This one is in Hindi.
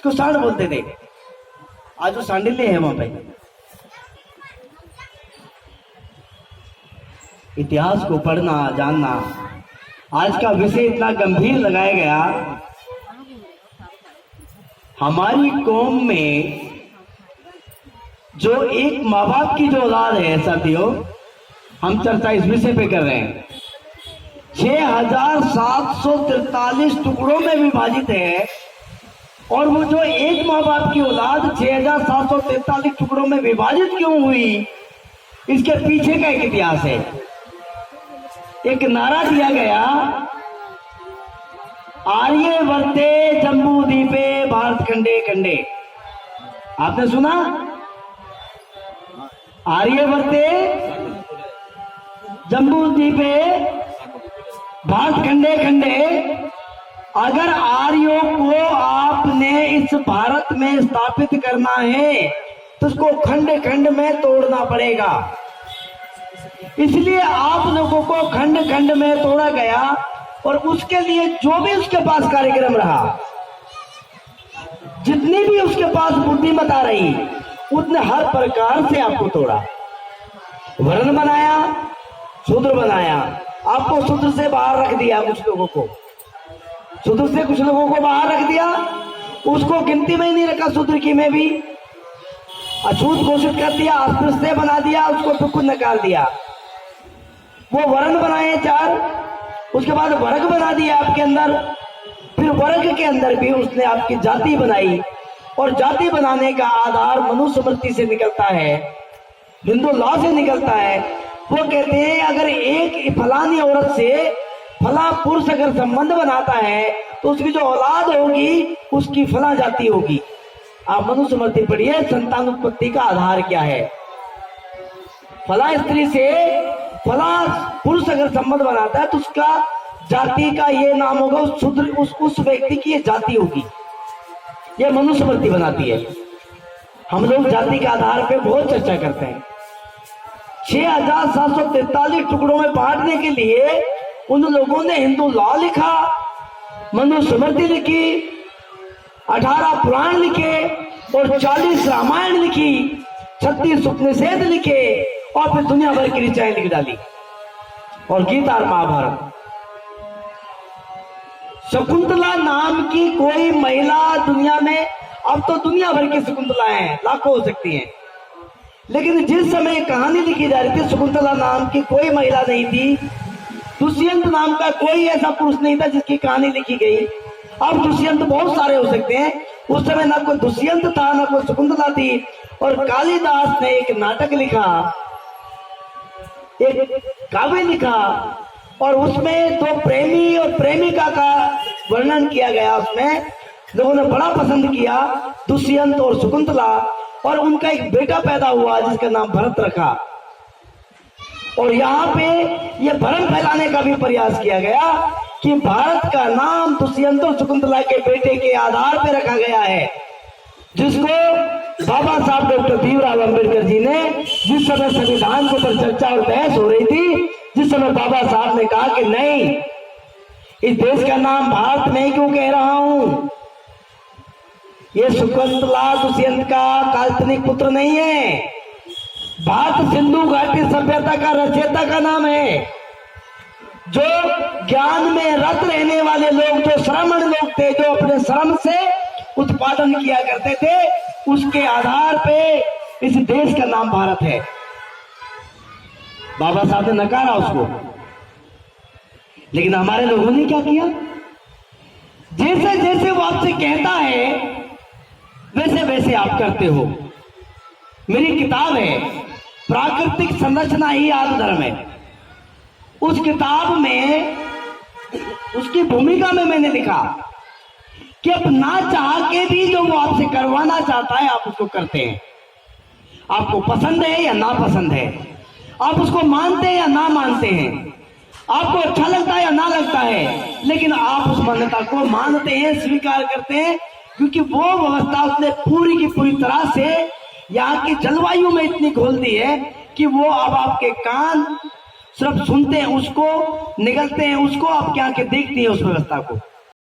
उसको सांड बोलते थे। आज वो सांडिल्य है वहां पे। इतिहास को पढ़ना जानना, आज का विषय इतना गंभीर लगाया गया। हमारी कौम में जो एक माँ बाप की जो औलाद है साथियों, हम चर्चा इस विषय पे कर रहे हैं, 6743 टुकड़ों में विभाजित है। और वो जो एक माँ बाप की औलाद 6743 टुकड़ों में विभाजित क्यों हुई, इसके पीछे का एक इतिहास है। एक नारा दिया गया, आर्यवर्ते जम्बू द्वीपे भारत खंडे खंडे। आपने सुना? आर्यवर्ते जम्बू द्वीपे भारत खंडे खंडे। अगर आर्यों को आपने इस भारत में स्थापित करना है तो उसको खंड खंड में तोड़ना पड़ेगा। इसलिए आप लोगों को खंड खंड में तोड़ा गया और उसके लिए जो भी उसके पास कार्यक्रम रहा, जितनी भी उसके पास बुद्धिमत्ता रही, उसने हर प्रकार से आपको तोड़ा। वर्ण बनाया, शूद्र बनाया, आपको शूद्र से बाहर रख दिया। कुछ लोगों को शूद्र से कुछ लोगों को बाहर रख दिया, उसको गिनती में ही नहीं रखा, शूद्र की में भी अछूत घोषित कर दिया, अस्पृश्य बना दिया, उसको बिल्कुल निकाल दिया। वो वर्ण बनाए 4, उसके बाद वर्ग बना दिया आपके अंदर, फिर वर्ग के अंदर भी उसने आपकी जाति बनाई। और जाति बनाने का आधार मनुस्मृति से निकलता है, हिंदू लॉ से निकलता है। वो कहते हैं अगर एक फलानी औरत से फला पुरुष अगर संबंध बनाता है तो उसकी जो औलाद होगी उसकी फला जाति होगी। आप मनुस्मृति पढ़िए, संतान उत्पत्ति का आधार क्या है। फला स्त्री से फला पुरुष अगर संबंध बनाता है तो उसका जाति का ये नाम होगा, उस व्यक्ति की ये जाति होगी। ये मनुस्मृति बनाती है। हम लोग जाति के आधार पे बहुत चर्चा करते हैं। 6743 टुकड़ों में बांटने के लिए उन लोगों ने हिंदू लॉ लिखा, मनुस्मृति लिखी, 18 पुराण लिखे और 40 रामायण लिखी, 36 उपनिषद लिखे और फिर दुनिया भर की ऋचाएं लिख डाली और गीता और महाभारत। शकुंतला नाम की कोई महिला दुनिया में, अब तो दुनिया भर की शकुंतलाएं हैं, लाखों हो सकती हैं, लेकिन जिस समय कहानी लिखी जा रही थी शकुंतला नाम की कोई महिला नहीं थी। दुष्यंत नाम का कोई ऐसा पुरुष नहीं था जिसकी कहानी लिखी गई। अब दुष्यंत बहुत सारे हो सकते हैं, उस समय ना कोई दुष्यंत था ना कोई शकुंतला थी। और कालिदास ने एक नाटक लिखा, एक काव्य लिखा और उसमें 2 प्रेमी और प्रेमिका का वर्णन किया गया। उसमें लोगों ने बड़ा पसंद किया, दुष्यंत और शकुंतला, और उनका एक बेटा पैदा हुआ जिसका नाम भरत रखा। और यहाँ पे ये भ्रम फैलाने का भी प्रयास किया गया कि भारत का नाम दुष्यंत और शकुंतला के बेटे के आधार पर रखा गया है, जिसको बाबा साहब डॉक्टर भीमराव अम्बेडकर जी ने, जिस समय संविधान के ऊपर चर्चा और बहस हो रही थी, जिस समय बाबा साहब ने कहा कि नहीं, इस देश का नाम भारत में क्यों कह रहा हूं, ये शकुंतला दुष्यंत का काल्पनिक पुत्र नहीं है, भारत सिंधु घाटी सभ्यता का रचयिता का नाम है। जो ज्ञान में रत रहने वाले लोग, जो श्रमण लोग थे, जो अपने श्रम से उत्पादन किया करते थे, उसके आधार पे इस देश का नाम भारत है। बाबा साहब ने नकारा उसको, लेकिन हमारे लोगों ने क्या किया, जैसे जैसे वो आपसे कहता है वैसे वैसे आप करते हो। मेरी किताब है प्राकृतिक संरचना ही आदि धर्म है। उस किताब में उसकी भूमिका में मैंने लिखा कि अब ना चाह के भी जो वो आपसे करवाना चाहता है आप उसको करते हैं। आपको पसंद है या ना पसंद है, आप उसको मानते हैं या ना मानते हैं, आपको अच्छा लगता है या ना लगता है, लेकिन आप उस मान्यता को मानते हैं, स्वीकार करते हैं, क्योंकि वो व्यवस्था उसने पूरी की पूरी तरह से यहाँ की जलवायु में इतनी घोल दी है कि वो अब आपके कान सिर्फ सुनते हैं उसको, निगलते हैं उसको, आपकी आंखें देखती हैं उस व्यवस्था को।